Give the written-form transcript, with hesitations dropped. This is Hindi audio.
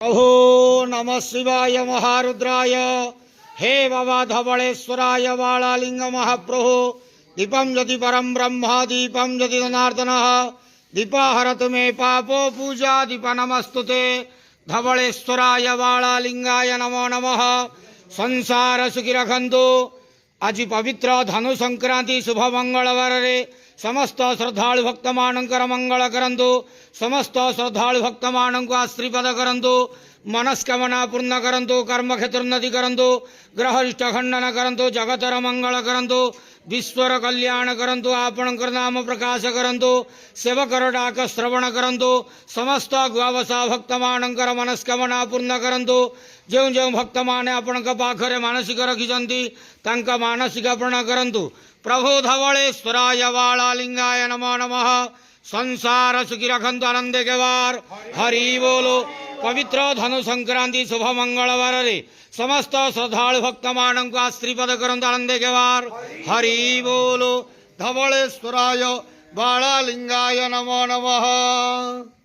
अहो नमः शिवाय महारुद्राय हे बाबा धवलेश्वराय बालालिंग महाप्रभु दीपं यदि परम ब्रह्म दीपं यदि जनार्दनः दीपाहरतु मे पापो पूजा दीप नमस्तुते धवलेश्वराय बालालिंगाय नमो नमः। संसार सुखी रखंतु। आज पवित्र धनु संक्रांति शुभ मंगलवार रे समस्त श्रद्धालु भक्त मानकर मंगल करंतु। समस्त श्रद्धालु भक्त मान को आशीर्वाद करंतु। मनस्कामना पूर्ण करंतु। कर्म क्षेत्र उन्नति करंतु। ग्रह इष्ट खंडन करंतु। जगतर मंगल करंतु। विश्वर कल्याण करंतु। आपणकर नाम प्रकाश करंतु। सेवकर डाक श्रवण करंतु। समस्त गुआवसा भक्त मानकर मनस्कामना पूर्ण करंतु। जो जो भक्त माने आपण पाखरे मानसिक रखिछंती तांका मानसिक पूर्ण करंतु। प्रभु धवलेश्वराय बालालिंगाय नमो नमः। संसार सुखी रखंतु आनंद के वार हरि बोलो। पवित्र धनु संक्रांति शुभ मंगलवार रे समस्त श्रद्धालु भक्त मान को आशीर्वाद करंतु आनंद के वार हरि बोलो। धवलेश्वराय बालालिंगाय नमो नमः।